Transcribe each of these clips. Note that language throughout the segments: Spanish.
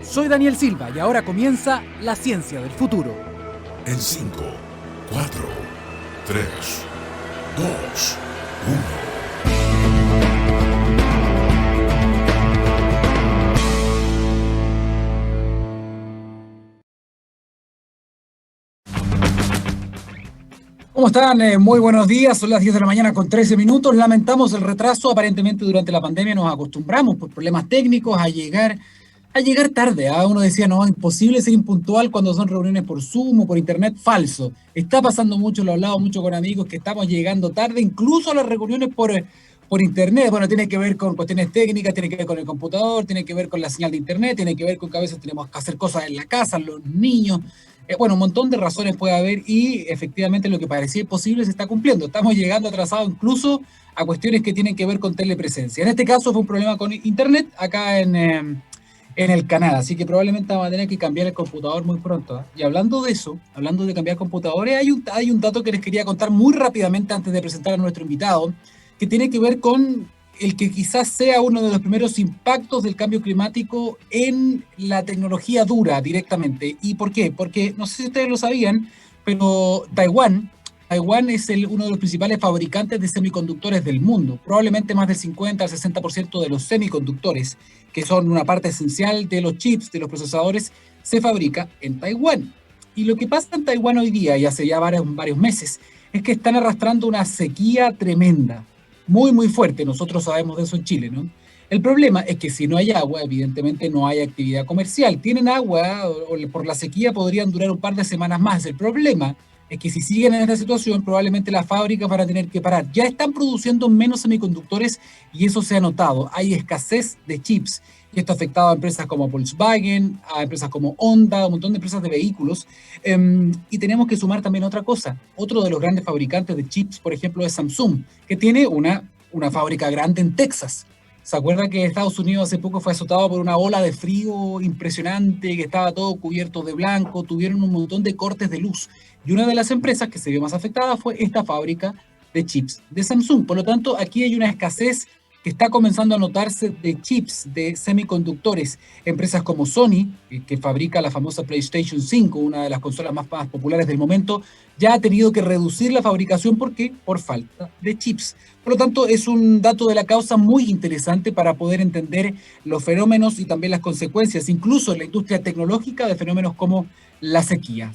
Soy Daniel Silva y ahora comienza La Ciencia del Futuro. En 5, 4, 3, 2, 1. ¿Cómo están? Muy buenos días, son las 10 de la mañana con 13 minutos. Lamentamos el retraso, aparentemente durante la pandemia nos acostumbramos por problemas técnicos a llegar tarde. Uno decía, no, es imposible ser impuntual cuando son reuniones por Zoom o por Internet. Falso. Está pasando mucho, lo he hablado mucho con amigos, que estamos llegando tarde, incluso a las reuniones por Internet. Bueno, tiene que ver con cuestiones técnicas, tiene que ver con el computador, tiene que ver con la señal de Internet, tiene que ver con que a veces tenemos que hacer cosas en la casa, los niños. Bueno, un montón de razones puede haber y efectivamente lo que parecía imposible se está cumpliendo. Estamos llegando atrasados incluso a cuestiones que tienen que ver con telepresencia. En este caso fue un problema con Internet acá en el canal, así que probablemente vamos a tener que cambiar el computador muy pronto, ¿eh? Y hablando de eso, hablando de cambiar computadores, hay un dato que les quería contar muy rápidamente antes de presentar a nuestro invitado, que tiene que ver con el que quizás sea uno de los primeros impactos del cambio climático en la tecnología dura directamente. ¿Y por qué? Porque no sé si ustedes lo sabían, pero Taiwán es uno de los principales fabricantes de semiconductores del mundo. Probablemente más del 50 al 60% de los semiconductores, que son una parte esencial de los chips, de los procesadores, se fabrica en Taiwán. Y lo que pasa en Taiwán hoy día, y hace ya varios meses, es que están arrastrando una sequía tremenda, muy fuerte. Nosotros sabemos de eso en Chile, ¿no? El problema es que si no hay agua, evidentemente no hay actividad comercial. Tienen agua, o por la sequía podrían durar un par de semanas más. El problema es que si siguen en esta situación, probablemente las fábricas van a tener que parar. Ya están produciendo menos semiconductores y eso se ha notado. Hay escasez de chips. Y esto ha afectado a empresas como Volkswagen, a empresas como Honda, a un montón de empresas de vehículos. Y tenemos que sumar también otra cosa. Otro de los grandes fabricantes de chips, por ejemplo, es Samsung, que tiene una fábrica grande en Texas. ¿Se acuerda que Estados Unidos hace poco fue azotado por una ola de frío impresionante, que estaba todo cubierto de blanco, tuvieron un montón de cortes de luz? Y una de las empresas que se vio más afectada fue esta fábrica de chips de Samsung. Por lo tanto, aquí hay una escasez que está comenzando a notarse de chips, de semiconductores. Empresas como Sony, que fabrica la famosa PlayStation 5, una de las consolas más populares del momento, ya ha tenido que reducir la fabricación. ¿Por qué? Por falta de chips. Por lo tanto, es un dato de la causa muy interesante para poder entender los fenómenos y también las consecuencias, incluso en la industria tecnológica, de fenómenos como la sequía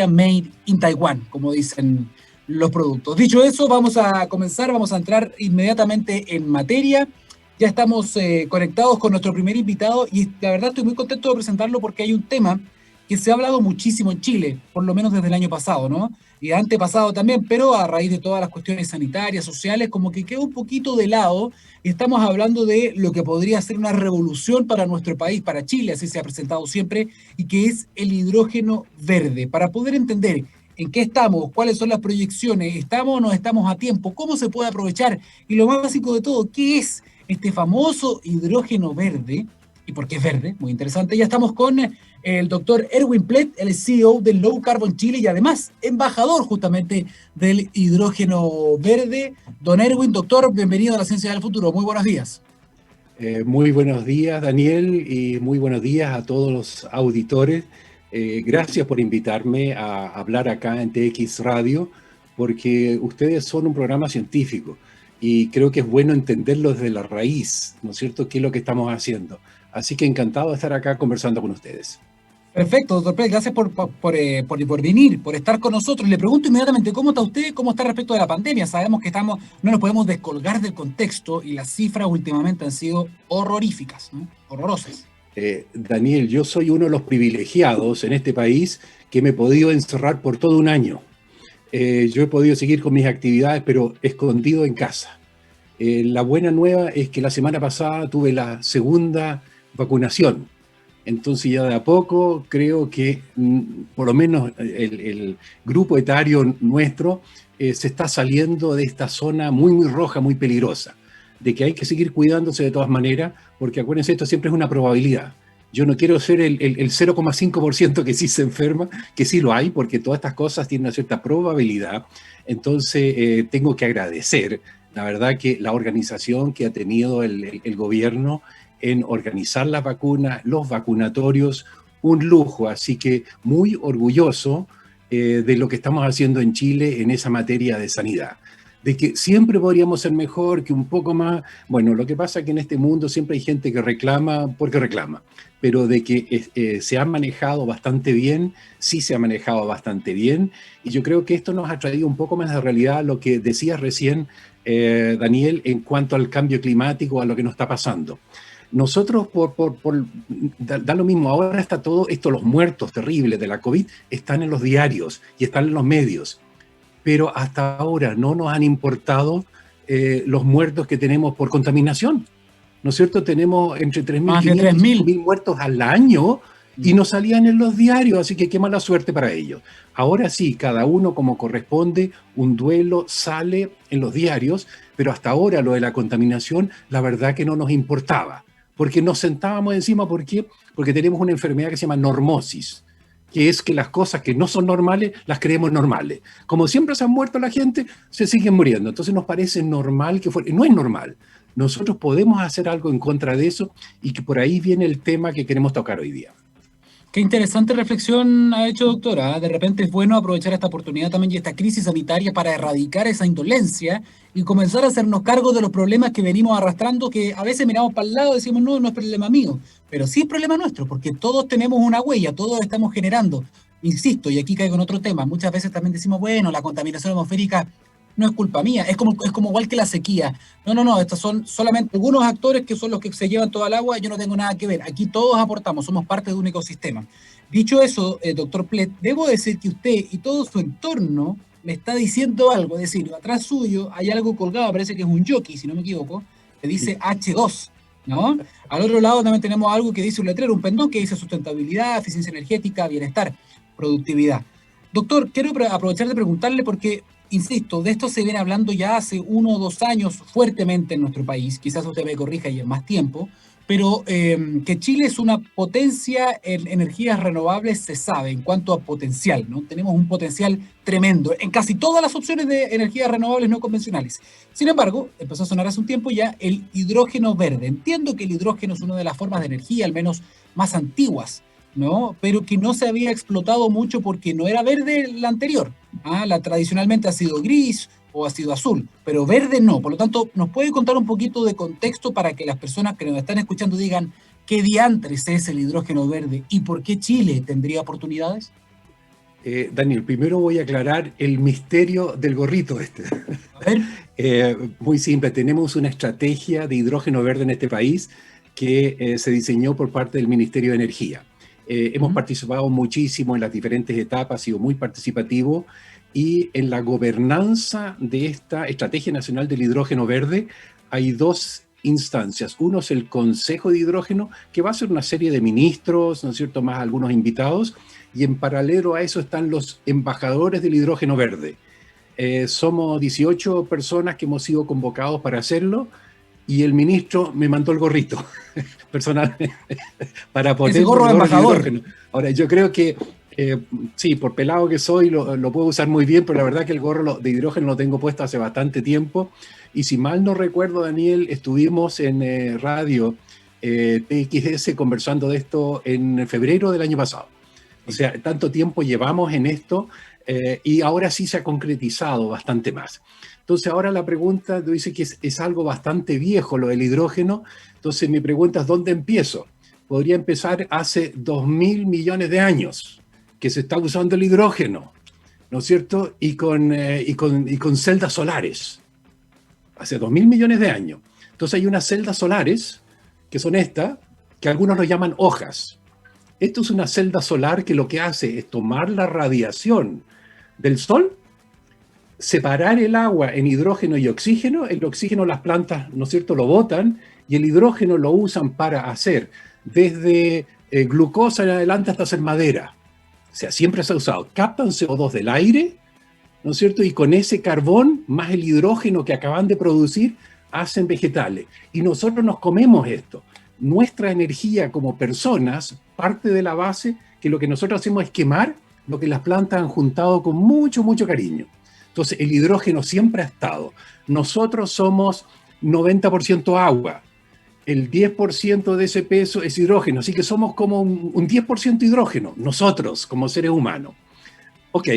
made in Taiwan, como dicen los productos. Dicho eso, vamos a comenzar, vamos a entrar inmediatamente en materia. Ya estamos conectados con nuestro primer invitado y la verdad estoy muy contento de presentarlo porque hay un tema que se ha hablado muchísimo en Chile, por lo menos desde el año pasado, ¿no? Y antepasado también, pero a raíz de todas las cuestiones sanitarias, sociales, como que queda un poquito de lado. Y estamos hablando de lo que podría ser una revolución para nuestro país, para Chile, así se ha presentado siempre, y que es el hidrógeno verde. Para poder entender en qué estamos, cuáles son las proyecciones, estamos o no estamos a tiempo, cómo se puede aprovechar y lo más básico de todo, ¿qué es este famoso hidrógeno verde y por qué es verde? Muy interesante. Ya estamos con el doctor Erwin Plett, el CEO de Low Carbon Chile y además embajador justamente del hidrógeno verde. Don Erwin, doctor, bienvenido a la Ciencia del Futuro. Muy buenos días. Muy buenos días, Daniel, y muy buenos días a todos los auditores. Gracias por invitarme a hablar acá en TX Radio, porque ustedes son un programa científico y creo que es bueno entenderlo desde la raíz, ¿no es cierto?, qué es lo que estamos haciendo. Así que encantado de estar acá conversando con ustedes. Perfecto, doctor Pérez, gracias por venir, por estar con nosotros. Le pregunto inmediatamente, ¿cómo está usted? ¿Cómo está respecto de la pandemia? Sabemos que no nos podemos descolgar del contexto y las cifras últimamente han sido horroríficas, ¿no? Horrorosas. Daniel, yo soy uno de los privilegiados en este país que me he podido encerrar por todo un año. Yo he podido seguir con mis actividades, pero escondido en casa. La buena nueva es que la semana pasada tuve la segunda vacunación. Entonces ya de a poco creo que por lo menos el grupo etario nuestro se está saliendo de esta zona muy roja, muy peligrosa, de que hay que seguir cuidándose de todas maneras, porque acuérdense, esto siempre es una probabilidad. Yo no quiero ser el 0,5% que sí se enferma, que sí lo hay, porque todas estas cosas tienen una cierta probabilidad. Entonces tengo que agradecer, la verdad, que la organización que ha tenido el gobierno en organizar las vacunas, los vacunatorios, un lujo. Así que muy orgulloso de lo que estamos haciendo en Chile en esa materia de sanidad. De que siempre podríamos ser mejor, que un poco más. Bueno, lo que pasa es que en este mundo siempre hay gente que reclama porque reclama, pero de que se ha manejado bastante bien, sí se ha manejado bastante bien, y yo creo que esto nos ha traído un poco más de realidad a lo que decías recién, Daniel, en cuanto al cambio climático, a lo que nos está pasando. Nosotros, da lo mismo, ahora está todo esto, los muertos terribles de la COVID están en los diarios y están en los medios, pero hasta ahora no nos han importado los muertos que tenemos por contaminación. ¿No es cierto? Tenemos entre 3.500 y 5.000 muertos al año y no salían en los diarios, así que qué mala suerte para ellos. Ahora sí, cada uno como corresponde, un duelo sale en los diarios, pero hasta ahora lo de la contaminación, la verdad que no nos importaba, porque nos sentábamos encima. ¿Por qué? Porque tenemos una enfermedad que se llama normosis, que es que las cosas que no son normales las creemos normales. Como siempre se han muerto la gente, se siguen muriendo. Entonces nos parece normal que fuera. No es normal. Nosotros podemos hacer algo en contra de eso, y que por ahí viene el tema que queremos tocar hoy día. Qué interesante reflexión ha hecho, doctora. De repente es bueno aprovechar esta oportunidad también y esta crisis sanitaria para erradicar esa indolencia y comenzar a hacernos cargo de los problemas que venimos arrastrando, que a veces miramos para el lado y decimos, no, no es problema mío, pero sí es problema nuestro, porque todos tenemos una huella, todos estamos generando. Insisto, y aquí caigo en otro tema, muchas veces también decimos, bueno, la contaminación atmosférica no es culpa mía, es como igual que la sequía. No, estos son solamente algunos actores que son los que se llevan toda el agua, yo no tengo nada que ver. Aquí todos aportamos, somos parte de un ecosistema. Dicho eso, doctor Plet, debo decir que usted y todo su entorno me está diciendo algo, es decir, atrás suyo hay algo colgado, parece que es un jockey, si no me equivoco, que dice H2, ¿no? Al otro lado también tenemos algo que dice un letrero, un pendón que dice sustentabilidad, eficiencia energética, bienestar, productividad. Doctor, quiero aprovechar de preguntarle porque, insisto, de esto se viene hablando ya hace 1 o 2 años fuertemente en nuestro país, quizás usted me corrija y en más tiempo, pero que Chile es una potencia en energías renovables se sabe en cuanto a potencial, ¿no? Tenemos un potencial tremendo en casi todas las opciones de energías renovables no convencionales. Sin embargo, empezó a sonar hace un tiempo ya el hidrógeno verde. Entiendo que el hidrógeno es una de las formas de energía, al menos más antiguas, ¿no? Pero que no se había explotado mucho porque no era verde la anterior. La tradicionalmente ha sido gris o ha sido azul, pero verde no. Por lo tanto, ¿nos puede contar un poquito de contexto para que las personas que nos están escuchando digan qué diantres es el hidrógeno verde y por qué Chile tendría oportunidades? Daniel, primero voy a aclarar el misterio del gorrito este. A ver. Muy simple, tenemos una estrategia de hidrógeno verde en este país que se diseñó por parte del Ministerio de Energía. Hemos participado muchísimo en las diferentes etapas, ha sido muy participativo, y en la gobernanza de esta Estrategia Nacional del Hidrógeno Verde hay 2 instancias. Uno es el Consejo de Hidrógeno, que va a ser una serie de ministros, ¿no es cierto?, más algunos invitados, y en paralelo a eso están los embajadores del hidrógeno verde. Somos 18 personas que hemos sido convocados para hacerlo, y el ministro me mandó el gorrito, personalmente, para poner ese gorro de embajador. Ahora, yo creo que, sí, por pelado que soy, lo puedo usar muy bien, pero la verdad que el gorro de hidrógeno lo tengo puesto hace bastante tiempo. Y si mal no recuerdo, Daniel, estuvimos en radio TXS conversando de esto en febrero del año pasado. O sea, tanto tiempo llevamos en esto y ahora sí se ha concretizado bastante más. Entonces ahora la pregunta, tú dices que es algo bastante viejo lo del hidrógeno. Entonces mi pregunta es, ¿dónde empiezo? Podría empezar hace 2.000 millones de años que se está usando el hidrógeno, ¿no es cierto? Y con celdas solares. Hace 2.000 millones de años. Entonces hay unas celdas solares, que son estas, que algunos lo llaman hojas. Esto es una celda solar que lo que hace es tomar la radiación del sol, separar el agua en hidrógeno y oxígeno. El oxígeno las plantas, ¿no es cierto?, lo botan, y el hidrógeno lo usan para hacer desde glucosa en adelante hasta hacer madera. O sea, siempre se ha usado. Captan CO2 del aire, ¿no es cierto?, y con ese carbón más el hidrógeno que acaban de producir hacen vegetales. Y nosotros nos comemos esto. Nuestra energía como personas parte de la base que lo que nosotros hacemos es quemar lo que las plantas han juntado con mucho, mucho cariño. Entonces, el hidrógeno siempre ha estado. Nosotros somos 90% agua. el 10% de ese peso es hidrógeno, así que somos como un 10% hidrógeno, nosotros como seres humanos. Ok,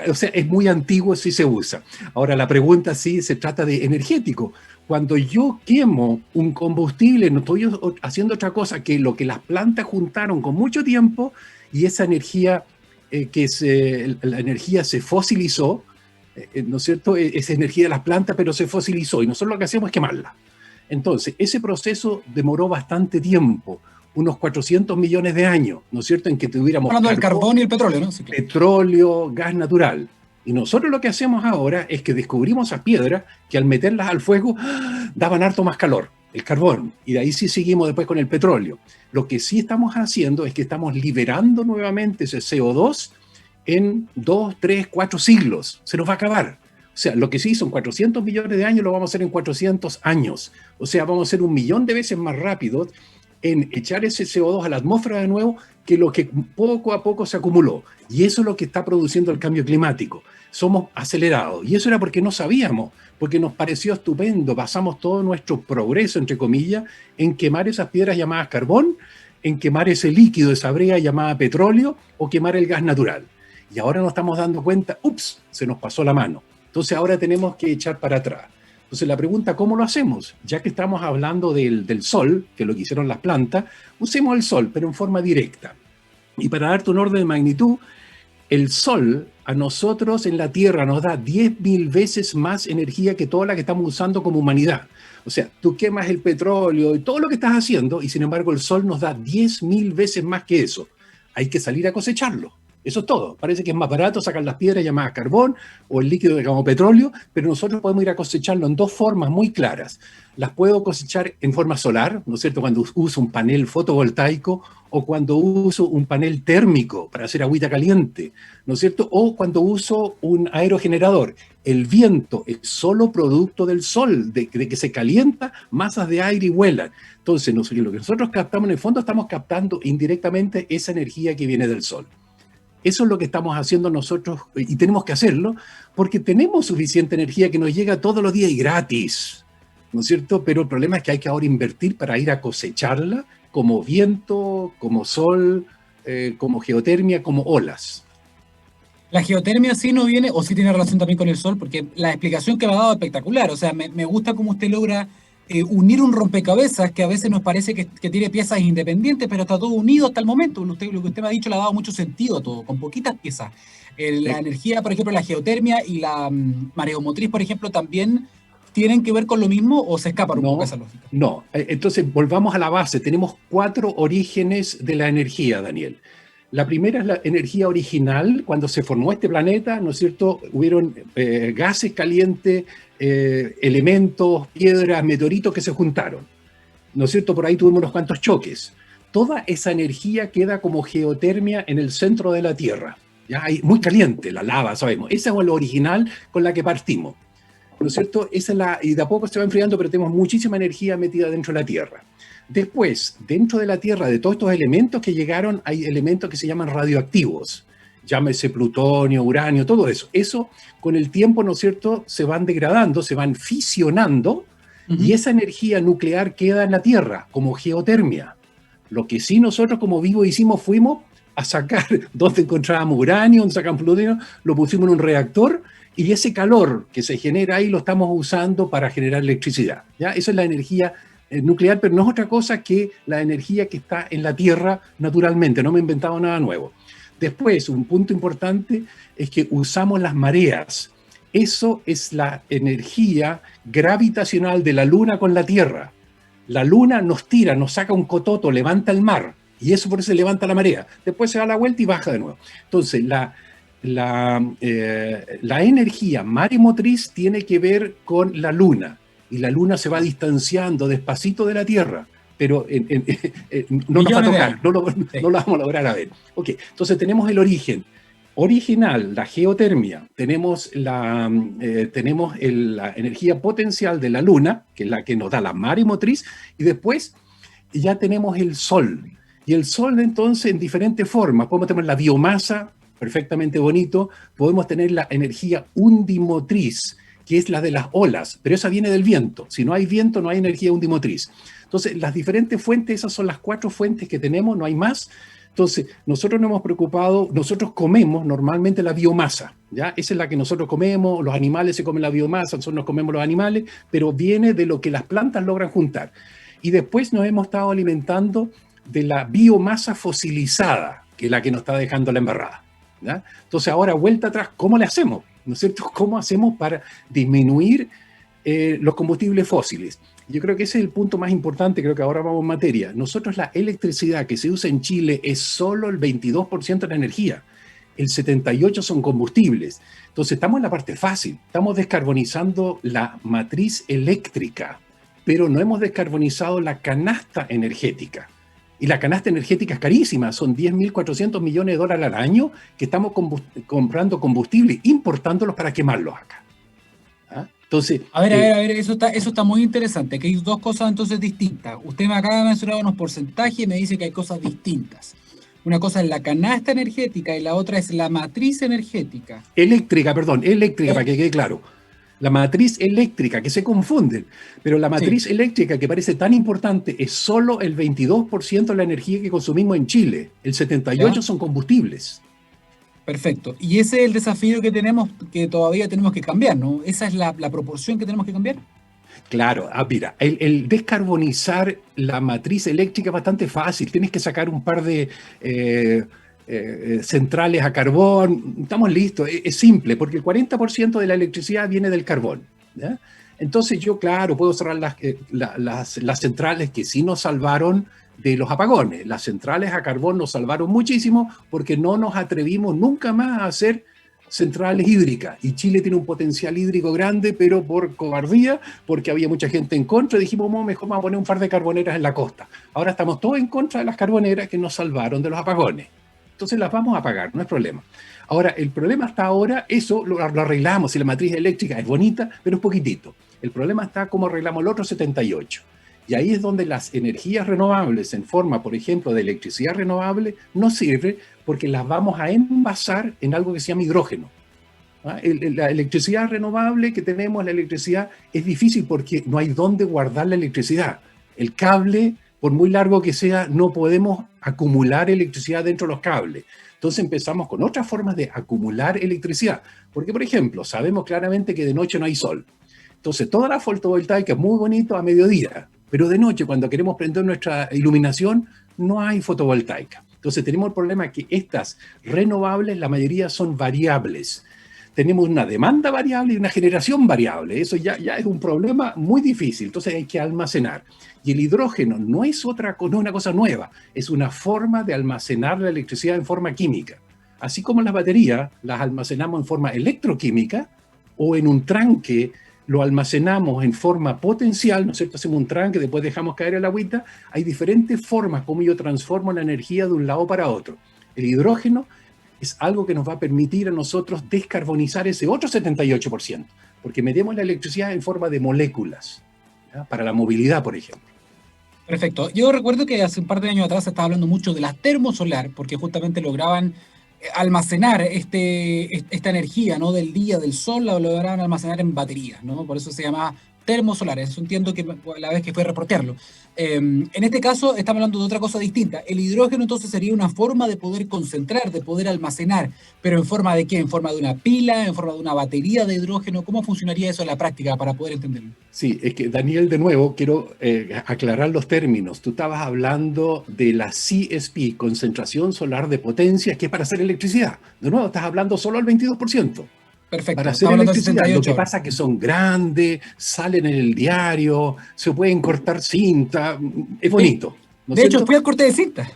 o sea, es muy antiguo si se usa. Ahora, la pregunta sí se trata de energético. Cuando yo quemo un combustible, no estoy haciendo otra cosa que lo que las plantas juntaron con mucho tiempo y esa energía, la energía se fosilizó, ¿no es cierto? Esa energía de las plantas, pero se fosilizó y nosotros lo que hacemos es quemarla. Entonces, ese proceso demoró bastante tiempo, unos 400 millones de años, ¿no es cierto?, en que tuviéramos hablando del carbón y el petróleo, ¿no? Sí, claro. Petróleo, gas natural. Y nosotros lo que hacemos ahora es que descubrimos esas piedras que al meterlas al fuego daban harto más calor, el carbón. Y de ahí sí seguimos después con el petróleo. Lo que sí estamos haciendo es que estamos liberando nuevamente ese CO2 en 2, 3, 4 siglos. Se nos va a acabar. O sea, lo que sí son 400 millones de años lo vamos a hacer en 400 años. O sea, vamos a ser 1.000.000 de veces más rápidos en echar ese CO2 a la atmósfera de nuevo que lo que poco a poco se acumuló. Y eso es lo que está produciendo el cambio climático. Somos acelerados. Y eso era porque no sabíamos, porque nos pareció estupendo. Basamos todo nuestro progreso, entre comillas, en quemar esas piedras llamadas carbón, en quemar ese líquido, esa brea llamada petróleo, o quemar el gas natural. Y ahora nos estamos dando cuenta, ups, se nos pasó la mano. Entonces ahora tenemos que echar para atrás. Entonces la pregunta, ¿cómo lo hacemos? Ya que estamos hablando del sol, que es lo que hicieron las plantas, usemos el sol, pero en forma directa. Y para darte un orden de magnitud, el sol a nosotros en la Tierra nos da 10.000 veces más energía que toda la que estamos usando como humanidad. O sea, tú quemas el petróleo y todo lo que estás haciendo, y sin embargo el sol nos da 10.000 veces más que eso. Hay que salir a cosecharlo. Eso es todo. Parece que es más barato sacar las piedras llamadas carbón o el líquido llamado petróleo, pero nosotros podemos ir a cosecharlo en dos formas muy claras. Las puedo cosechar en forma solar, ¿no es cierto?, cuando uso un panel fotovoltaico o cuando uso un panel térmico para hacer agüita caliente, ¿no es cierto?, o cuando uso un aerogenerador. El viento es solo producto del sol, de que se calienta masas de aire y vuelan. Entonces, lo que nosotros captamos en el fondo, estamos captando indirectamente esa energía que viene del sol. Eso es lo que estamos haciendo nosotros y tenemos que hacerlo porque tenemos suficiente energía que nos llega todos los días y gratis, ¿no es cierto? Pero el problema es que hay que ahora invertir para ir a cosecharla como viento, como sol, como geotermia, como olas. La geotermia sí no viene, o sí tiene relación también con el sol, porque la explicación que me ha dado es espectacular. O sea, me gusta cómo usted logra unir un rompecabezas que a veces nos parece que tiene piezas independientes, pero está todo unido hasta el momento. Lo que usted me ha dicho le ha dado mucho sentido a todo, con poquitas piezas. La energía, por ejemplo, la geotermia y la mareomotriz, por ejemplo, también tienen que ver con lo mismo o se escapan un poco de esa lógica. No, entonces volvamos a la base. Tenemos 4 orígenes de la energía, Daniel. La primera es la energía original, cuando se formó este planeta, ¿no es cierto? Hubieron gases calientes, elementos, piedras, meteoritos que se juntaron, ¿no es cierto? Por ahí tuvimos unos cuantos choques. Toda esa energía queda como geotermia en el centro de la Tierra. ¿Ya? Muy caliente, la lava, sabemos. Esa es la original con la que partimos, ¿no es cierto? Y de a poco se va enfriando, pero tenemos muchísima energía metida dentro de la Tierra. Después, dentro de la Tierra, de todos estos elementos que llegaron, hay elementos que se llaman radioactivos. Llámese plutonio, uranio, todo eso. Eso, con el tiempo, ¿no es cierto?, se van degradando, se van fisionando, y esa energía nuclear queda en la Tierra como geotermia. Lo que sí nosotros como vivos hicimos fuimos a sacar donde encontrábamos uranio, donde sacamos plutonio, lo pusimos en un reactor, y ese calor que se genera ahí lo estamos usando para generar electricidad. ¿Ya? Esa es la energía nuclear, pero no es otra cosa que la energía que está en la Tierra naturalmente. No me he inventado nada nuevo. Después, un punto importante es que usamos las mareas. Eso es la energía gravitacional de la Luna con la Tierra. La Luna nos tira, nos saca un cototo, levanta el mar, y eso por eso se levanta la marea. Después se da la vuelta y baja de nuevo. Entonces, la energía maremotriz tiene que ver con la Luna, y la Luna se va distanciando despacito de la Tierra, pero no nos va a tocar, no lo vamos a lograr a ver. Okay, entonces tenemos el origen original, la geotermia, tenemos la energía potencial de la Luna, que es la que nos da la maremotriz, y después ya tenemos el Sol. Y el Sol entonces en diferentes formas, podemos tener la biomasa, perfectamente bonito, podemos tener la energía undimotriz, que es la de las olas, pero esa viene del viento. Si no hay viento, no hay energía undimotriz. Entonces, las diferentes fuentes, esas son las 4 fuentes que tenemos, no hay más. Entonces, nosotros nos hemos preocupado, nosotros comemos normalmente la biomasa, ¿ya? Esa es la que nosotros comemos, los animales se comen la biomasa, nosotros nos comemos los animales, pero viene de lo que las plantas logran juntar. Y después nos hemos estado alimentando de la biomasa fosilizada, que es la que nos está dejando la embarrada, ¿ya? Entonces, ahora, vuelta atrás, ¿cómo le hacemos? ¿No es cierto? ¿Cómo hacemos para disminuir los combustibles fósiles? Yo creo que ese es el punto más importante, creo que ahora vamos en materia. Nosotros la electricidad que se usa en Chile es solo el 22% de la energía. El 78% son combustibles. Entonces estamos en la parte fácil. Estamos descarbonizando la matriz eléctrica, pero no hemos descarbonizado la canasta energética. Y la canasta energética es carísima. Son 10.400 millones de dólares al año que estamos comprando combustible, importándolos para quemarlos acá. Entonces, a ver, eso está muy interesante, que hay 2 cosas entonces distintas. Usted me acaba de mencionar unos porcentajes y me dice que hay cosas distintas. Una cosa es la canasta energética y la otra es la matriz energética. Eléctrica, para que quede claro. La matriz eléctrica, que se confunden, pero la matriz eléctrica que parece tan importante es solo el 22% de la energía que consumimos en Chile. El 78% son combustibles. Perfecto. Y ese es el desafío que tenemos, que todavía tenemos que cambiar, ¿no? ¿Esa es la proporción que tenemos que cambiar? Claro, mira, el descarbonizar la matriz eléctrica es bastante fácil. Tienes que sacar un par de centrales a carbón. Estamos listos. Es simple, porque el 40% de la electricidad viene del carbón, ¿ya? Entonces yo, claro, puedo cerrar las centrales que sí nos salvaron de los apagones. Las centrales a carbón nos salvaron muchísimo porque no nos atrevimos nunca más a hacer centrales hídricas. Y Chile tiene un potencial hídrico grande, pero por cobardía, porque había mucha gente en contra, dijimos, mejor vamos a poner un par de carboneras en la costa. Ahora estamos todos en contra de las carboneras que nos salvaron de los apagones. Entonces las vamos a apagar, no es problema. Ahora, el problema hasta ahora, eso lo arreglamos, si la matriz eléctrica es bonita, pero es poquitito. El problema está cómo arreglamos el otro 78%. Y ahí es donde las energías renovables en forma, por ejemplo, de electricidad renovable, no sirven porque las vamos a envasar en algo que se llama hidrógeno. La electricidad renovable que tenemos, la electricidad, es difícil porque no hay dónde guardar la electricidad. El cable, por muy largo que sea, no podemos acumular electricidad dentro de los cables. Entonces empezamos con otras formas de acumular electricidad. Porque, por ejemplo, sabemos claramente que de noche no hay sol. Entonces, toda la fotovoltaica es muy bonito a mediodía, pero de noche, cuando queremos prender nuestra iluminación, no hay fotovoltaica. Entonces, tenemos el problema que estas renovables, la mayoría son variables. Tenemos una demanda variable y una generación variable. Eso ya es un problema muy difícil. Entonces, hay que almacenar. Y el hidrógeno no es una cosa nueva, es una forma de almacenar la electricidad en forma química. Así como las baterías las almacenamos en forma electroquímica o en un tranque lo almacenamos en forma potencial, ¿no es cierto? Hacemos un tranque, después dejamos caer el agüita. Hay diferentes formas como yo transformo la energía de un lado para otro. El hidrógeno es algo que nos va a permitir a nosotros descarbonizar ese otro 78%, porque medimos la electricidad en forma de moléculas, ¿ya? Para la movilidad, por ejemplo. Perfecto. Yo recuerdo que hace un par de años atrás se estaba hablando mucho de la termosolar, porque justamente lograban almacenar esta energía, ¿no? Del día, del sol, la lograban almacenar en baterías, ¿no? Por eso se llama termosolares. Eso entiendo que la vez que fue a reportearlo. En este caso estamos hablando de otra cosa distinta. El hidrógeno entonces sería una forma de poder concentrar, de poder almacenar, pero ¿en forma de qué? ¿En forma de una pila? ¿En forma de una batería de hidrógeno? ¿Cómo funcionaría eso en la práctica para poder entenderlo? Sí, es que Daniel, de nuevo, quiero aclarar los términos. Tú estabas hablando de la CSP, concentración solar de potencia, que es para hacer electricidad. De nuevo, estás hablando solo al 22%. Perfecto. Para hacer electricidad. Lo que pasa es que son grandes, salen en el diario, se pueden cortar cinta, es bonito. ¿no de hecho, fui al corte de cinta.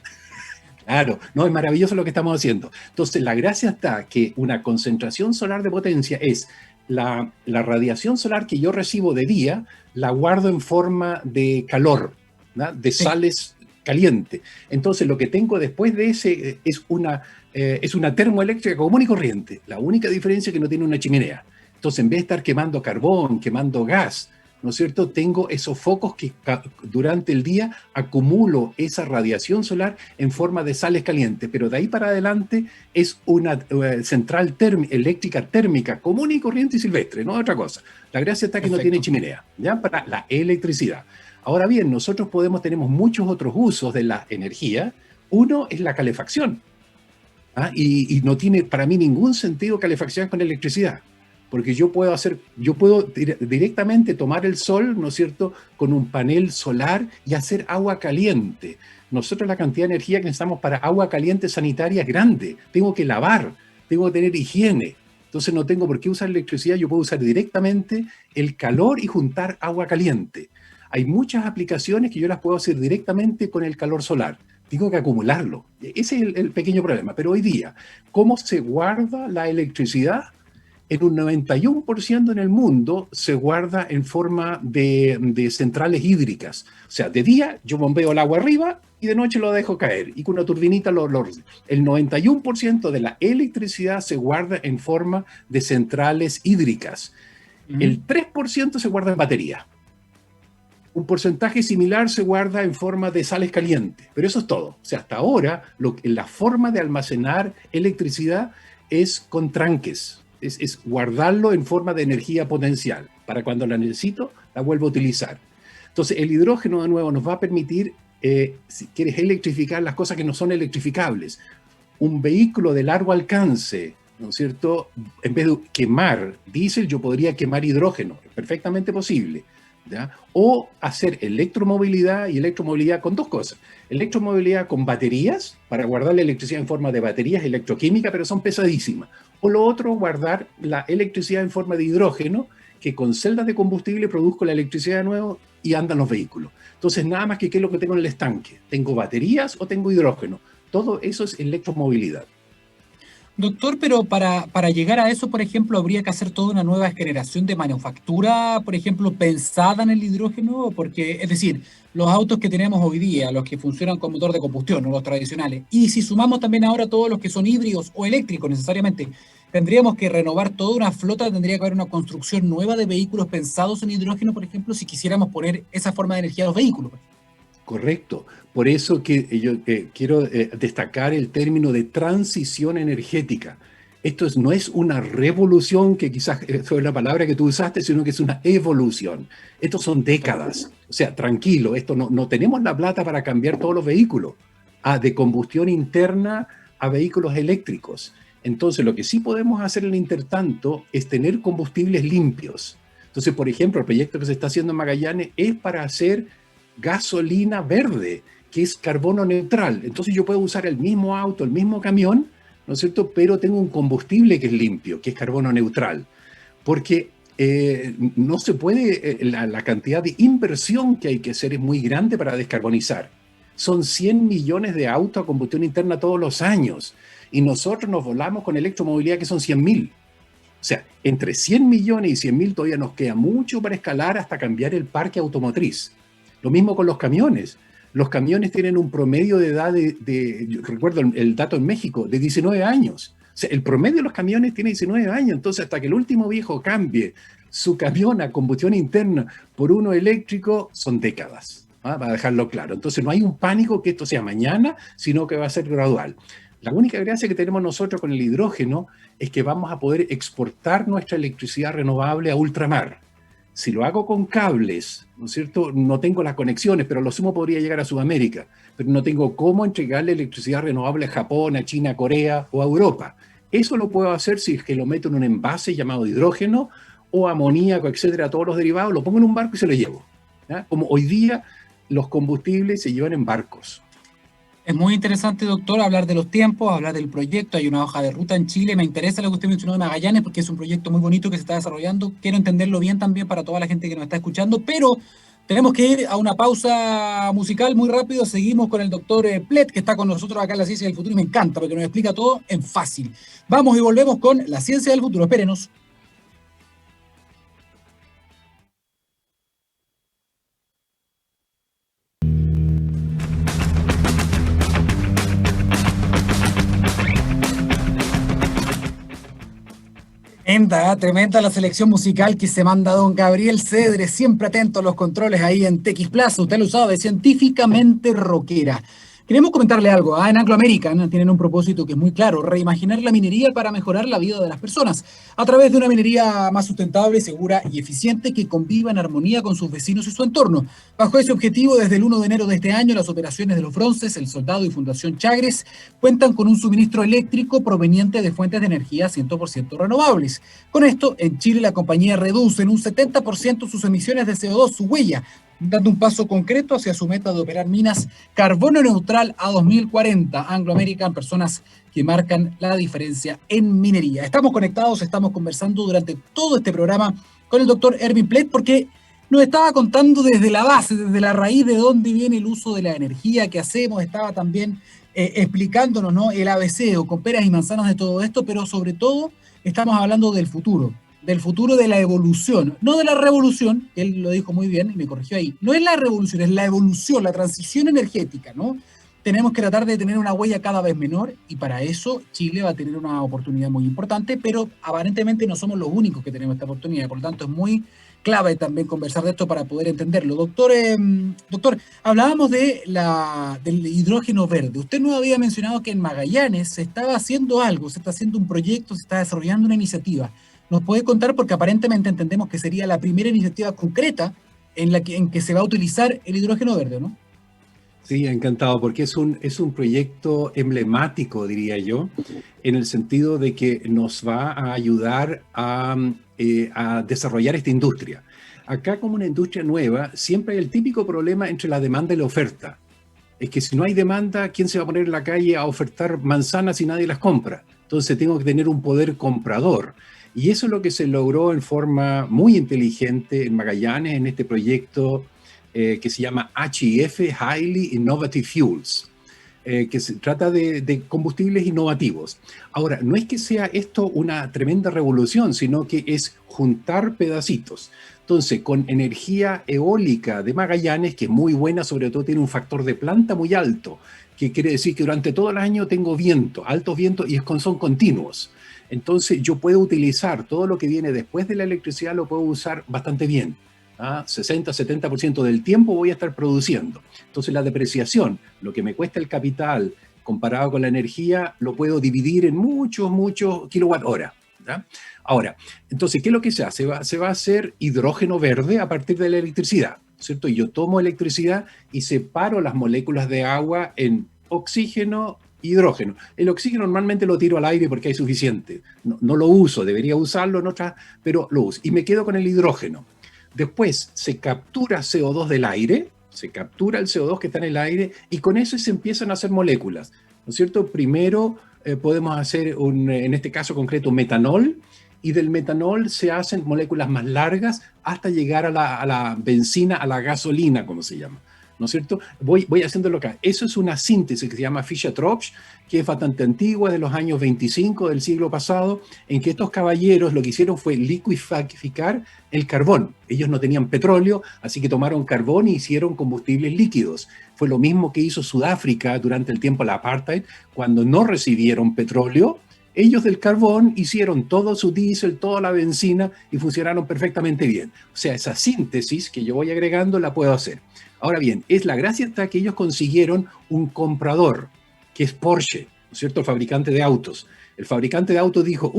Claro, no, es maravilloso lo que estamos haciendo. Entonces, la gracia está que una concentración solar de potencia es la radiación solar que yo recibo de día, la guardo en forma de calor, ¿no? De sales calientes. Entonces, lo que tengo después de ese es una termoeléctrica común y corriente. La única diferencia es que no tiene una chimenea. Entonces, en vez de estar quemando carbón, quemando gas, ¿no es cierto? Tengo esos focos que durante el día acumulo esa radiación solar en forma de sales calientes, pero de ahí para adelante es una central eléctrica térmica común y corriente y silvestre, no otra cosa. La gracia está que no tiene chimenea, ¿ya? Para la electricidad. Ahora bien, nosotros tenemos muchos otros usos de la energía. Uno es la calefacción. ¿Ah? Y no tiene para mí ningún sentido calefacción con electricidad, porque yo puedo directamente tomar el sol, ¿no es cierto?, con un panel solar y hacer agua caliente. Nosotros la cantidad de energía que necesitamos para agua caliente sanitaria es grande. Tengo que lavar, tengo que tener higiene. Entonces no tengo por qué usar electricidad, yo puedo usar directamente el calor y juntar agua caliente. Hay muchas aplicaciones que yo las puedo hacer directamente con el calor solar. Tengo que acumularlo. Ese es el pequeño problema. Pero hoy día, ¿cómo se guarda la electricidad? En un 91% en el mundo se guarda en forma de centrales hídricas. O sea, de día yo bombeo el agua arriba y de noche lo dejo caer. Y con una turbinita el 91% de la electricidad se guarda en forma de centrales hídricas. El 3% se guarda en batería. Un porcentaje similar se guarda en forma de sales calientes, pero eso es todo. O sea, hasta ahora la forma de almacenar electricidad es con tranques, es guardarlo en forma de energía potencial. Para cuando la necesito, la vuelvo a utilizar. Entonces, el hidrógeno, de nuevo, nos va a permitir, si quieres electrificar las cosas que no son electrificables. Un vehículo de largo alcance, ¿no es cierto? En vez de quemar diésel, yo podría quemar hidrógeno. Es perfectamente posible. ¿Ya? O hacer electromovilidad y electromovilidad con dos cosas. Electromovilidad con baterías, para guardar la electricidad en forma de baterías electroquímicas, pero son pesadísimas. O lo otro, guardar la electricidad en forma de hidrógeno, que con celdas de combustible produzco la electricidad de nuevo y andan los vehículos. Entonces, nada más que qué es lo que tengo en el estanque. ¿Tengo baterías o tengo hidrógeno? Todo eso es electromovilidad. Doctor, pero para llegar a eso, por ejemplo, habría que hacer toda una nueva generación de manufactura, por ejemplo, pensada en el hidrógeno, porque, es decir, los autos que tenemos hoy día, los que funcionan con motor de combustión, no los tradicionales, y si sumamos también ahora todos los que son híbridos o eléctricos necesariamente, tendríamos que renovar toda una flota, tendría que haber una construcción nueva de vehículos pensados en hidrógeno, por ejemplo, si quisiéramos poner esa forma de energía a los vehículos. Correcto. Por eso que yo quiero destacar el término de transición energética. Esto no es una revolución, que quizás fue la palabra que tú usaste, sino que es una evolución. Estos son décadas. O sea, tranquilo, no tenemos la plata para cambiar todos los vehículos de combustión interna a vehículos eléctricos. Entonces, lo que sí podemos hacer en el intertanto es tener combustibles limpios. Entonces, por ejemplo, el proyecto que se está haciendo en Magallanes es para hacer gasolina verde, que es carbono neutral. Entonces yo puedo usar el mismo auto, el mismo camión, ¿no es cierto? Pero tengo un combustible que es limpio, que es carbono neutral. Porque no se puede, la cantidad de inversión que hay que hacer es muy grande para descarbonizar. Son 100 millones de autos a combustión interna todos los años. Y nosotros nos volamos con electromovilidad, que son 100.000. O sea, entre 100 millones y 100.000 todavía nos queda mucho para escalar hasta cambiar el parque automotriz. Lo mismo con los camiones. Los camiones tienen un promedio de edad yo recuerdo el dato en México, de 19 años. O sea, el promedio de los camiones tiene 19 años. Entonces, hasta que el último viejo cambie su camión a combustión interna por uno eléctrico, son décadas, para dejarlo claro. Entonces, no hay un pánico que esto sea mañana, sino que va a ser gradual. La única gracia que tenemos nosotros con el hidrógeno es que vamos a poder exportar nuestra electricidad renovable a ultramar. Si lo hago con cables, ¿no es cierto? No tengo las conexiones, pero lo sumo podría llegar a Sudamérica, pero no tengo cómo entregarle electricidad renovable a Japón, a China, a Corea o a Europa. Eso lo puedo hacer si es que lo meto en un envase llamado hidrógeno o amoníaco, etcétera, todos los derivados, lo pongo en un barco y se lo llevo. ¿Ya? Como hoy día los combustibles se llevan en barcos. Es muy interesante, doctor, hablar de los tiempos, hablar del proyecto. Hay una hoja de ruta en Chile. Me interesa lo que usted mencionó de Magallanes porque es un proyecto muy bonito que se está desarrollando. Quiero entenderlo bien también para toda la gente que nos está escuchando, pero tenemos que ir a una pausa musical muy rápido. Seguimos con el doctor Plet, que está con nosotros acá en La Ciencia del Futuro y me encanta porque nos explica todo en fácil. Vamos y volvemos con La Ciencia del Futuro. Espérenos. Tremenda la selección musical que se manda don Gabriel Cedre, siempre atento a los controles ahí en TX Plaza. Usted lo sabe, científicamente rockera. Queremos comentarle algo. En Anglo American tienen un propósito que es muy claro: reimaginar la minería para mejorar la vida de las personas a través de una minería más sustentable, segura y eficiente que conviva en armonía con sus vecinos y su entorno. Bajo ese objetivo, desde el 1 de enero de este año, las operaciones de los Bronces, El Soldado y Fundación Chagres cuentan con un suministro eléctrico proveniente de fuentes de energía 100% renovables. Con esto, en Chile la compañía reduce en un 70% sus emisiones de CO2, su huella, dando un paso concreto hacia su meta de operar minas carbono neutral a 2040. Anglo American, personas que marcan la diferencia en minería. Estamos conectados, estamos conversando durante todo este programa con el doctor Erwin Plett, porque nos estaba contando desde la base, desde la raíz de dónde viene el uso de la energía que hacemos. Estaba también explicándonos, ¿no?, el ABC, o con peras y manzanas de todo esto, pero sobre todo estamos hablando del futuro de la evolución, no de la revolución. Él lo dijo muy bien y me corrigió ahí. No es la revolución, es la evolución, la transición energética, ¿no? Tenemos que tratar de tener una huella cada vez menor, y para eso Chile va a tener una oportunidad muy importante, pero aparentemente no somos los únicos que tenemos esta oportunidad. Por lo tanto, es muy clave también conversar de esto para poder entenderlo. Doctor, hablábamos del hidrógeno verde. Usted nos había mencionado que en Magallanes se estaba haciendo algo, se está haciendo un proyecto, se está desarrollando una iniciativa. ¿Nos puede contar? Porque aparentemente entendemos que sería la primera iniciativa concreta en que se va a utilizar el hidrógeno verde, ¿no? Sí, encantado, porque es un proyecto emblemático, diría yo, en el sentido de que nos va a ayudar a desarrollar esta industria. Acá, como una industria nueva, siempre hay el típico problema entre la demanda y la oferta. Es que si no hay demanda, ¿quién se va a poner en la calle a ofertar manzanas si nadie las compra? Entonces tengo que tener un poder comprador. Y eso es lo que se logró en forma muy inteligente en Magallanes, en este proyecto que se llama HIF, Highly Innovative Fuels, que se trata de combustibles innovativos. Ahora, no es que sea esto una tremenda revolución, sino que es juntar pedacitos. Entonces, con energía eólica de Magallanes, que es muy buena, sobre todo tiene un factor de planta muy alto, que quiere decir que durante todo el año tengo viento, altos vientos, y son continuos. Entonces, yo puedo utilizar todo lo que viene después de la electricidad, lo puedo usar bastante bien. 60-70% del tiempo voy a estar produciendo. Entonces, la depreciación, lo que me cuesta el capital comparado con la energía, lo puedo dividir en muchos kilowatt hora. Ahora, entonces, ¿qué es lo que se hace? Se va a hacer hidrógeno verde a partir de la electricidad, ¿cierto? Y yo tomo electricidad y separo las moléculas de agua en oxígeno, hidrógeno. El oxígeno normalmente lo tiro al aire porque hay suficiente. No lo uso, debería usarlo en otras, pero lo uso. Y me quedo con el hidrógeno. Después se captura CO2 del aire, se captura el CO2 que está en el aire, y con eso se empiezan a hacer moléculas, ¿no es cierto? Primero podemos hacer, en este caso concreto, metanol, y del metanol se hacen moléculas más largas hasta llegar a la benzina, a la gasolina, como se llama, ¿no es cierto? Voy haciéndolo acá. Eso es una síntesis que se llama Fischer-Tropsch, que es bastante antigua, de los años 25 del siglo pasado, en que estos caballeros lo que hicieron fue liquificar el carbón. Ellos no tenían petróleo, así que tomaron carbón y hicieron combustibles líquidos. Fue lo mismo que hizo Sudáfrica durante el tiempo del apartheid, cuando no recibieron petróleo. Ellos del carbón hicieron todo su diésel, toda la benzina, y funcionaron perfectamente bien. O sea, esa síntesis que yo voy agregando la puedo hacer. Ahora bien, la gracia está que ellos consiguieron un comprador, que es Porsche, ¿no es cierto?, el fabricante de autos. El fabricante de autos dijo,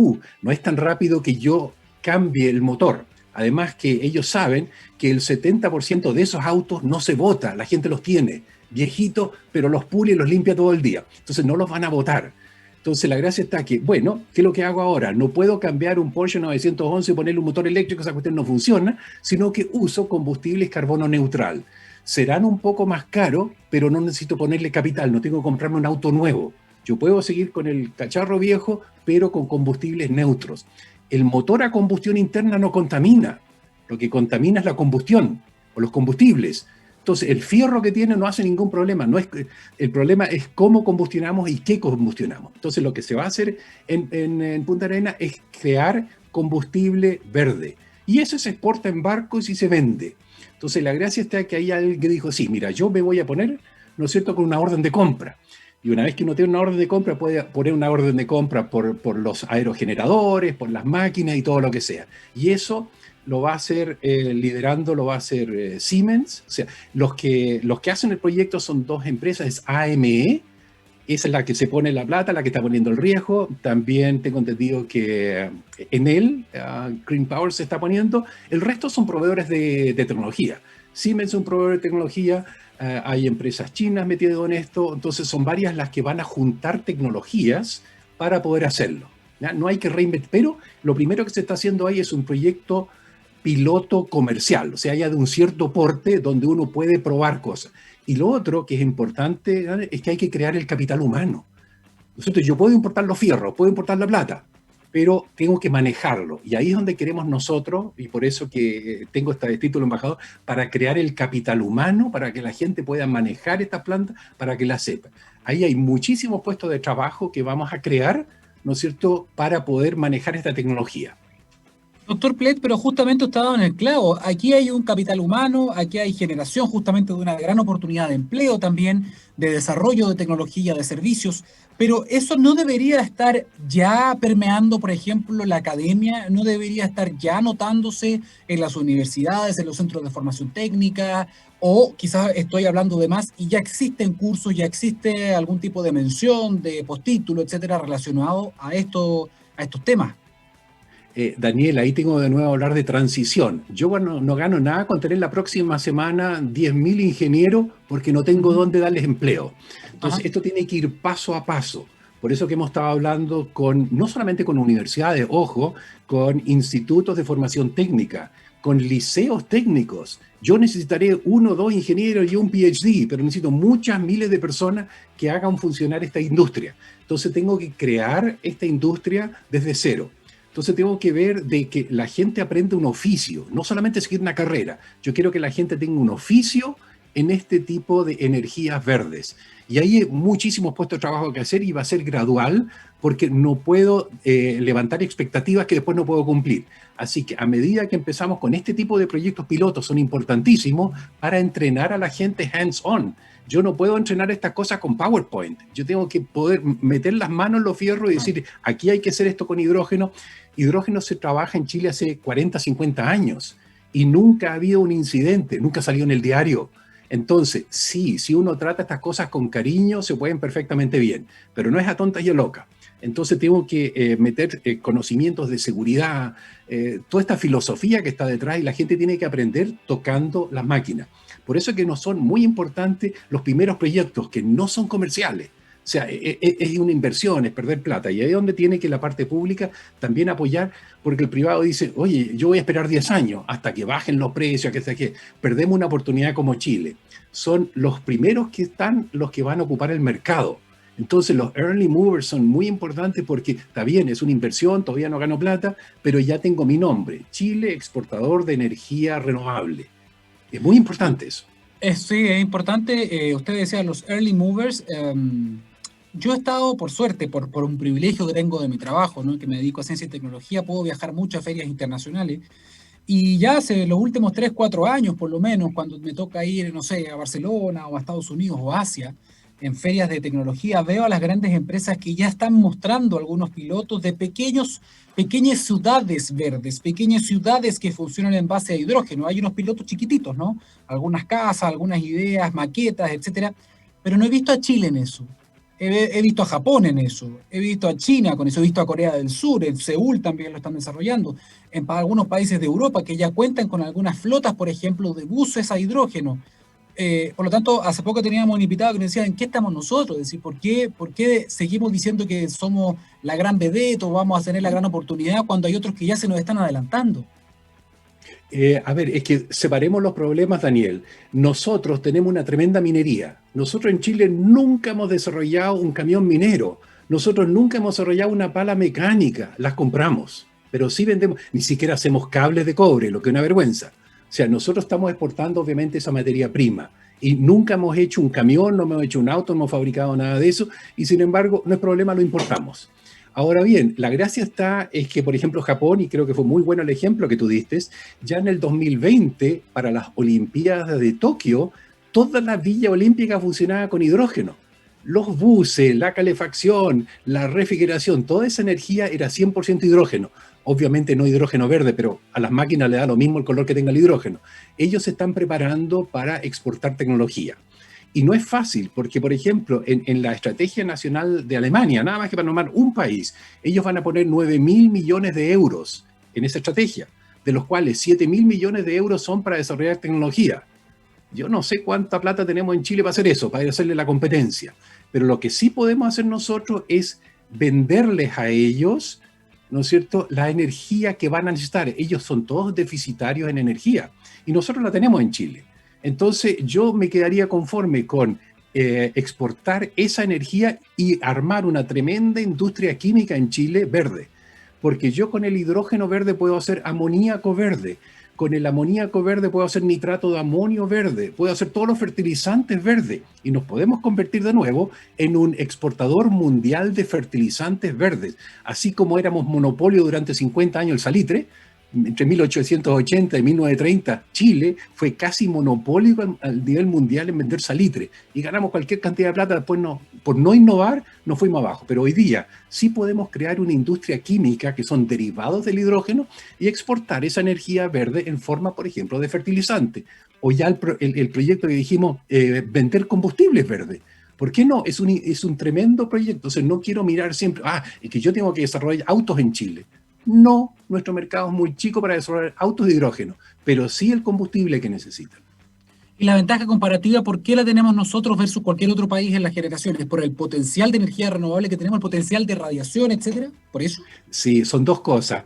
no es tan rápido que yo cambie el motor. Además que ellos saben que el 70% de esos autos no se bota, la gente los tiene viejitos, pero los pule y los limpia todo el día. Entonces no los van a botar. Entonces la gracia está que, bueno, ¿qué es lo que hago ahora? No puedo cambiar un Porsche 911 y ponerle un motor eléctrico, esa cuestión no funciona, sino que uso combustibles carbono neutral. Serán un poco más caros, pero no necesito ponerle capital, no tengo que comprarme un auto nuevo. Yo puedo seguir con el cacharro viejo, pero con combustibles neutros. El motor a combustión interna no contamina. Lo que contamina es la combustión o los combustibles. Entonces, el fierro que tiene no hace ningún problema. El problema es cómo combustionamos y qué combustionamos. Entonces, lo que se va a hacer en Punta Arenas es crear combustible verde. Y eso se exporta en barcos y se vende. Entonces, la gracia está que hay alguien que dijo, sí, mira, yo me voy a poner, ¿no es cierto?, con una orden de compra. Y una vez que uno tiene una orden de compra, puede poner una orden de compra por los aerogeneradores, por las máquinas y todo lo que sea. Y eso lo va a hacer liderando, lo va a hacer Siemens. O sea, los que hacen el proyecto son dos empresas, es AME, esa es la que se pone la plata, la que está poniendo el riesgo. También tengo entendido que Enel, Green Power se está poniendo. El resto son proveedores de tecnología. Siemens es un proveedor de tecnología, hay empresas chinas metidas en esto, entonces son varias las que van a juntar tecnologías para poder hacerlo. ¿Ya? No hay que reinventar, pero lo primero que se está haciendo ahí es un proyecto piloto comercial, o sea, ya de un cierto porte donde uno puede probar cosas. Y lo otro que es importante, ¿vale?, es que hay que crear el capital humano. Nosotros, yo puedo importar los fierros, puedo importar la plata, pero tengo que manejarlo. Y ahí es donde queremos nosotros, y por eso que tengo este título embajador, para crear el capital humano, para que la gente pueda manejar estas plantas, para que las sepa. Ahí hay muchísimos puestos de trabajo que vamos a crear, ¿no es cierto?, para poder manejar esta tecnología. Doctor Plet, pero justamente usted ha dado en el clavo. Aquí hay un capital humano, aquí hay generación justamente de una gran oportunidad de empleo también, de desarrollo de tecnología, de servicios, pero eso no debería estar ya permeando, por ejemplo, la academia, no debería estar ya notándose en las universidades, en los centros de formación técnica, o quizás estoy hablando de más y ya existen cursos, ya existe algún tipo de mención, de postítulo, etcétera, relacionado a estos temas. Daniel, ahí tengo de nuevo a hablar de transición. Yo no gano nada con tener la próxima semana 10.000 ingenieros porque no tengo dónde darles empleo. Entonces, Ajá. esto tiene que ir paso a paso. Por eso que hemos estado hablando no solamente con universidades, ojo, con institutos de formación técnica, con liceos técnicos. Yo necesitaré 1 o 2 ingenieros y un PhD, pero necesito muchas miles de personas que hagan funcionar esta industria. Entonces, tengo que crear esta industria desde cero. Entonces tengo que ver de que la gente aprenda un oficio, no solamente seguir una carrera. Yo quiero que la gente tenga un oficio en este tipo de energías verdes. Y ahí hay muchísimos puestos de trabajo que hacer y va a ser gradual porque no puedo levantar expectativas que después no puedo cumplir. Así que a medida que empezamos con este tipo de proyectos pilotos son importantísimos para entrenar a la gente hands-on. Yo no puedo entrenar estas cosas con PowerPoint. Yo tengo que poder meter las manos en los fierros y decir, aquí hay que hacer esto con hidrógeno. Hidrógeno se trabaja en Chile hace 40, 50 años y nunca ha habido un incidente, nunca salió en el diario. Entonces, sí, si uno trata estas cosas con cariño, se pueden perfectamente bien, pero no es a tonta y a loca. Entonces tengo que meter conocimientos de seguridad, toda esta filosofía que está detrás y la gente tiene que aprender tocando las máquinas. Por eso es que nos son muy importantes los primeros proyectos que no son comerciales. O sea, es una inversión, es perder plata. Y ahí es donde tiene que la parte pública también apoyar, porque el privado dice, oye, yo voy a esperar 10 años hasta que bajen los precios, que perdemos una oportunidad como Chile. Son los primeros que están los que van a ocupar el mercado. Entonces los early movers son muy importantes porque está bien, es una inversión, todavía no gano plata, pero ya tengo mi nombre, Chile exportador de energía renovable. Es muy importante eso. Sí, es importante. Usted decía los early movers. Yo he estado, por suerte, por un privilegio que tengo de mi trabajo, ¿no?, que me dedico a ciencia y tecnología, puedo viajar mucho a ferias internacionales. Y ya hace los últimos 3 4 años, por lo menos, cuando me toca ir, no sé, a Barcelona o a Estados Unidos o Asia, en ferias de tecnología, veo a las grandes empresas que ya están mostrando algunos pilotos de pequeñas ciudades verdes, pequeñas ciudades que funcionan en base a hidrógeno. Hay unos pilotos chiquititos, ¿no? Algunas casas, algunas ideas, maquetas, etcétera. Pero no he visto a Chile en eso. He visto a Japón en eso, he visto a China con eso, he visto a Corea del Sur, en Seúl también lo están desarrollando, en algunos países de Europa que ya cuentan con algunas flotas, por ejemplo, de buses a hidrógeno. Por lo tanto, hace poco teníamos un invitado que nos decía, ¿en qué estamos nosotros? Es decir, por qué seguimos diciendo que somos la gran vedette o vamos a tener la gran oportunidad cuando hay otros que ya se nos están adelantando? A ver, es que separemos los problemas, Daniel. Nosotros tenemos una tremenda minería. Nosotros en Chile nunca hemos desarrollado un camión minero. Nosotros nunca hemos desarrollado una pala mecánica. Las compramos, pero sí vendemos. Ni siquiera hacemos cables de cobre, lo que es una vergüenza. O sea, nosotros estamos exportando obviamente esa materia prima. Y nunca hemos hecho un camión, no hemos hecho un auto, no hemos fabricado nada de eso. Y sin embargo, no es problema, lo importamos. Ahora bien, la gracia es que, por ejemplo, Japón, y creo que fue muy bueno el ejemplo que tú diste, ya en el 2020, para las Olimpiadas de Tokio, toda la Villa Olímpica funcionaba con hidrógeno. Los buses, la calefacción, la refrigeración, toda esa energía era 100% hidrógeno. Obviamente no hidrógeno verde, pero a las máquinas le da lo mismo el color que tenga el hidrógeno. Ellos se están preparando para exportar tecnología. Y no es fácil, porque, por ejemplo, en la Estrategia Nacional de Alemania, nada más que para nombrar un país, ellos van a poner 9.000 millones de euros en esa estrategia, de los cuales 7.000 millones de euros son para desarrollar tecnología. Yo no sé cuánta plata tenemos en Chile para hacer eso, para hacerle la competencia. Pero lo que sí podemos hacer nosotros es venderles a ellos, ¿no es cierto?, la energía que van a necesitar. Ellos son todos deficitarios en energía y nosotros la tenemos en Chile. Entonces yo me quedaría conforme con exportar esa energía y armar una tremenda industria química en Chile verde. Porque yo con el hidrógeno verde puedo hacer amoníaco verde. Con el amoníaco verde puedo hacer nitrato de amonio verde, puedo hacer todos los fertilizantes verdes y nos podemos convertir de nuevo en un exportador mundial de fertilizantes verdes. Así como éramos monopolio durante 50 años el salitre, entre 1880 y 1930, Chile fue casi monopólico al nivel mundial en vender salitre y ganamos cualquier cantidad de plata. Después por no innovar nos fuimos abajo, pero hoy día sí podemos crear una industria química que son derivados del hidrógeno y exportar esa energía verde en forma, por ejemplo, de fertilizante. O ya el proyecto que dijimos, vender combustibles verdes. ¿Por qué no? Es un tremendo proyecto. Entonces no quiero mirar siempre, es que yo tengo que desarrollar autos en Chile. No, nuestro mercado es muy chico para desarrollar autos de hidrógeno, pero sí el combustible que necesitan. Y la ventaja comparativa, ¿por qué la tenemos nosotros versus cualquier otro país en las generaciones? ¿Por el potencial de energía renovable que tenemos, el potencial de radiación, etcétera? ¿Por eso? Sí, son dos cosas.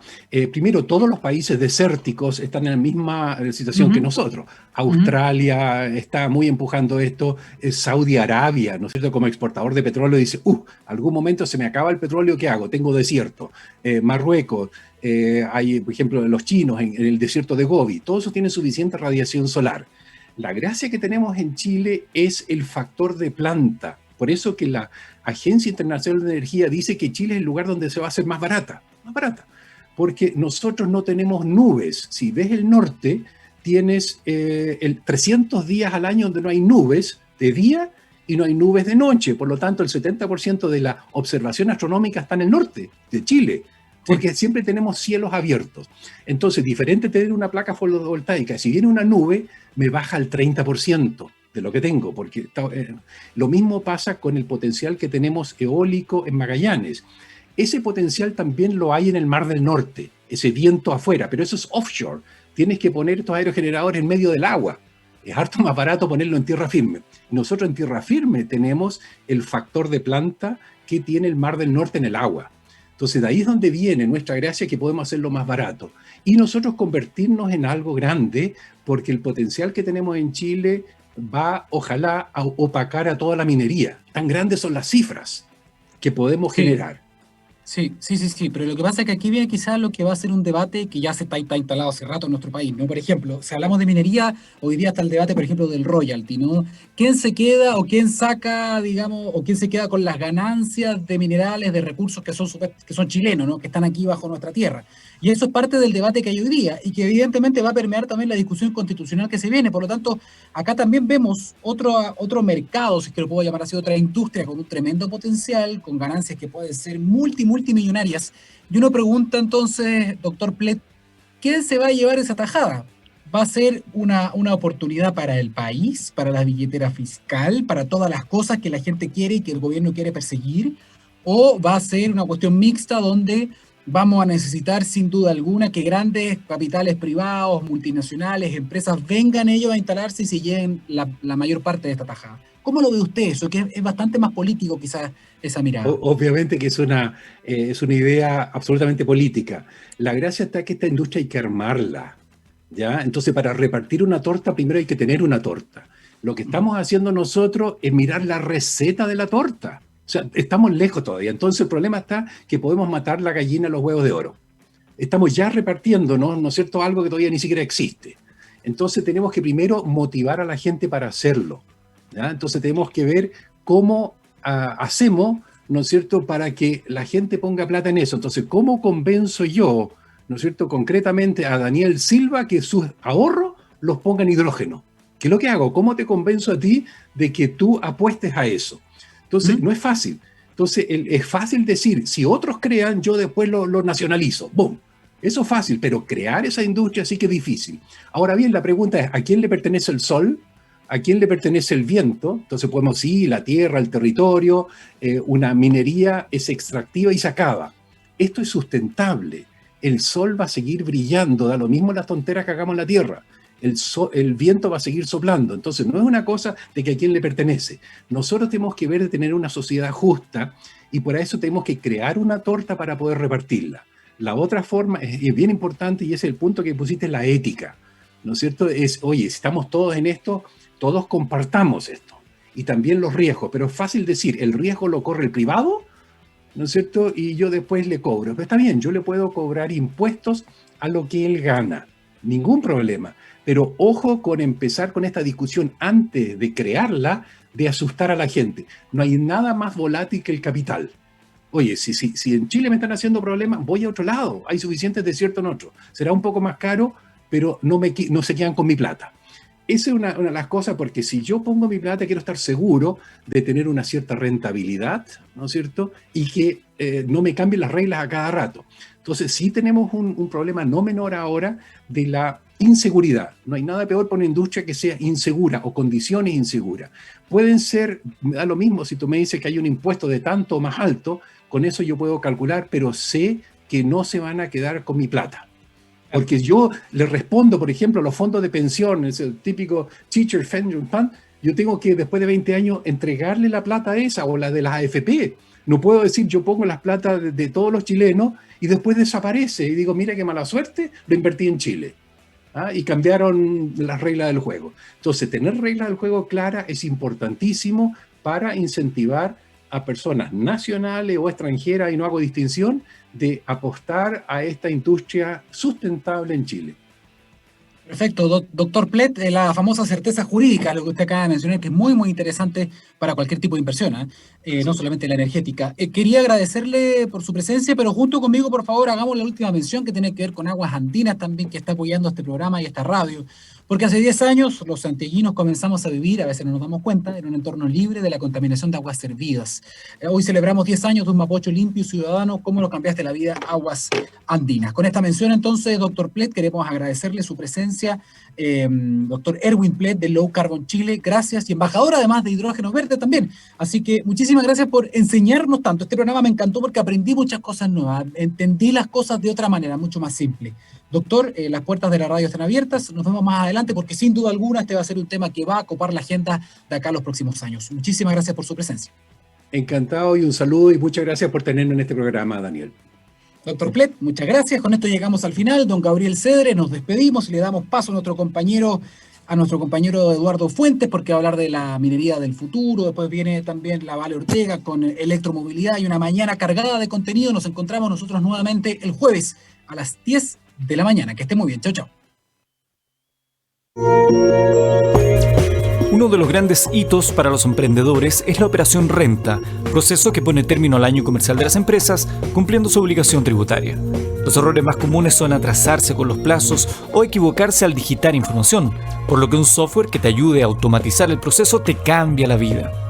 Primero, todos los países desérticos están en la misma situación que nosotros. Australia está muy empujando esto. Saudi Arabia, ¿no es cierto?, como exportador de petróleo, dice, algún momento se me acaba el petróleo, ¿qué hago? Tengo desierto. Marruecos, hay, por ejemplo, los chinos en el desierto de Gobi. Todo eso tiene suficiente radiación solar. La gracia que tenemos en Chile es el factor de planta. Por eso que la Agencia Internacional de Energía dice que Chile es el lugar donde se va a hacer más barata. Más barata. Porque nosotros no tenemos nubes. Si ves el norte, tienes 300 días al año donde no hay nubes de día y no hay nubes de noche. Por lo tanto, el 70% de la observación astronómica está en el norte de Chile. Porque siempre tenemos cielos abiertos. Entonces, diferente tener una placa fotovoltaica. Si viene una nube, me baja el 30% de lo que tengo. Porque lo mismo pasa con el potencial que tenemos eólico en Magallanes. Ese potencial también lo hay en el Mar del Norte, ese viento afuera, pero eso es offshore. Tienes que poner estos aerogeneradores en medio del agua. Es harto más barato ponerlo en tierra firme. Nosotros en tierra firme tenemos el factor de planta que tiene el Mar del Norte en el agua. Entonces, de ahí es donde viene nuestra gracia, que podemos hacerlo más barato. Y nosotros convertirnos en algo grande, porque el potencial que tenemos en Chile va, ojalá, a opacar a toda la minería. Tan grandes son las cifras que podemos generar. Sí, pero lo que pasa es que aquí viene quizás lo que va a ser un debate que ya se está instalado hace rato en nuestro país, ¿no? Por ejemplo, si hablamos de minería, hoy día está el debate, por ejemplo, del royalty, ¿no? ¿Quién se queda o quién saca, digamos, o quién se queda con las ganancias de minerales, de recursos que son chilenos, ¿no?, que están aquí bajo nuestra tierra? Y eso es parte del debate que hay hoy día y que evidentemente va a permear también la discusión constitucional que se viene. Por lo tanto, acá también vemos otro mercado, si es que lo puedo llamar así, otra industria con un tremendo potencial, con ganancias que pueden ser multimillonarias. Y uno pregunta entonces, doctor Plet, ¿quién se va a llevar esa tajada? ¿Va a ser una oportunidad para el país, para la billetera fiscal, para todas las cosas que la gente quiere y que el gobierno quiere perseguir? ¿O va a ser una cuestión mixta donde vamos a necesitar sin duda alguna que grandes capitales privados, multinacionales, empresas vengan ellos a instalarse y se lleven la mayor parte de esta tajada? ¿Cómo lo ve usted eso? Que es bastante más político quizás esa mirada. Obviamente que es una idea absolutamente política. La gracia está que esta industria hay que armarla, ¿ya? Entonces, para repartir una torta, primero hay que tener una torta. Lo que estamos haciendo nosotros es mirar la receta de la torta. O sea, estamos lejos todavía. Entonces, el problema está que podemos matar la gallina a los huevos de oro. Estamos ya repartiendo, ¿no es cierto?, algo que todavía ni siquiera existe. Entonces, tenemos que primero motivar a la gente para hacerlo, ¿ya? Entonces, tenemos que ver cómo hacemos, ¿no es cierto?, para que la gente ponga plata en eso. Entonces, ¿cómo convenzo yo, ¿no es cierto?, concretamente a Daniel Silva que sus ahorros los ponga en hidrógeno? ¿Qué es lo que hago? ¿Cómo te convenzo a ti de que tú apuestes a eso? Entonces, no es fácil. Entonces, es fácil decir, si otros crean, yo después lo nacionalizo. ¡Bum! Eso es fácil, pero crear esa industria sí que es difícil. Ahora bien, la pregunta es, ¿a quién le pertenece el sol? ¿A quién le pertenece el viento? Entonces podemos decir, la tierra, el territorio, una minería es extractiva y se acaba. Esto es sustentable. El sol va a seguir brillando, da lo mismo las tonteras que hagamos en la tierra. El viento va a seguir soplando. Entonces no es una cosa de que a quién le pertenece. Nosotros tenemos que ver de tener una sociedad justa y por eso tenemos que crear una torta para poder repartirla. La otra forma es bien importante y es el punto que pusiste, la ética, ¿no es cierto? Es, oye, si estamos todos en esto, todos compartamos esto. Y también los riesgos, pero es fácil decir, el riesgo lo corre el privado, ¿no es cierto? Y yo después le cobro. Pero está bien, yo le puedo cobrar impuestos a lo que él gana, ningún problema. Pero ojo con empezar con esta discusión antes de crearla, de asustar a la gente. No hay nada más volátil que el capital. Oye, si en Chile me están haciendo problemas, voy a otro lado. Hay suficientes desiertos en otro. Será un poco más caro, pero no se quedan con mi plata. Esa es una de las cosas, porque si yo pongo mi plata, quiero estar seguro de tener una cierta rentabilidad, ¿no es cierto? Y que no me cambien las reglas a cada rato. Entonces, sí tenemos un problema no menor ahora de la inseguridad. No hay nada peor para una industria que sea insegura o condiciones inseguras. Pueden ser, me da lo mismo si tú me dices que hay un impuesto de tanto o más alto, con eso yo puedo calcular, pero sé que no se van a quedar con mi plata. Porque yo le respondo, por ejemplo, a los fondos de pensión, es el típico Teacher Pension Fund, yo tengo que después de 20 años entregarle la plata esa o la de las AFP. No puedo decir yo pongo las plata de todos los chilenos y después desaparece y digo, mira qué mala suerte, lo invertí en Chile. ¿Ah? Y cambiaron las reglas del juego. Entonces, tener reglas del juego claras es importantísimo para incentivar a personas nacionales o extranjeras, y no hago distinción, de apostar a esta industria sustentable en Chile. Perfecto, doctor Plet, la famosa certeza jurídica, lo que usted acaba de mencionar, que es muy, muy interesante para cualquier tipo de inversión, no solamente la energética. Quería agradecerle por su presencia, pero junto conmigo, por favor, hagamos la última mención que tiene que ver con Aguas Andinas también, que está apoyando este programa y esta radio. Porque hace 10 años los santiaguinos comenzamos a vivir, a veces no nos damos cuenta, en un entorno libre de la contaminación de aguas servidas. Hoy celebramos 10 años de un Mapocho limpio y ciudadano. ¿Cómo nos cambiaste la vida, Aguas Andinas? Con esta mención, entonces, doctor Plet, queremos agradecerle su presencia. Doctor Erwin Plet de Low Carbon Chile, gracias, y embajador además de Hidrógeno Verde también. Así que muchísimas gracias por enseñarnos tanto. Este programa me encantó porque aprendí muchas cosas nuevas, entendí las cosas de otra manera, mucho más simple. Doctor, las puertas de la radio están abiertas, nos vemos más adelante porque sin duda alguna este va a ser un tema que va a copar la agenda de acá los próximos años. Muchísimas gracias por su presencia. Encantado y un saludo y muchas gracias por tenernos en este programa, Daniel. Doctor Plet, muchas gracias. Con esto llegamos al final. Don Gabriel Cedre, nos despedimos y le damos paso a nuestro compañero Eduardo Fuentes, porque va a hablar de la minería del futuro. Después viene también la Vale Ortega con electromovilidad y una mañana cargada de contenido. Nos encontramos nosotros nuevamente el jueves a las 10 de la mañana. Que esté muy bien. Chao, chao. Uno de los grandes hitos para los emprendedores es la operación renta, proceso que pone término al año comercial de las empresas, cumpliendo su obligación tributaria. Los errores más comunes son atrasarse con los plazos o equivocarse al digitar información, por lo que un software que te ayude a automatizar el proceso te cambia la vida.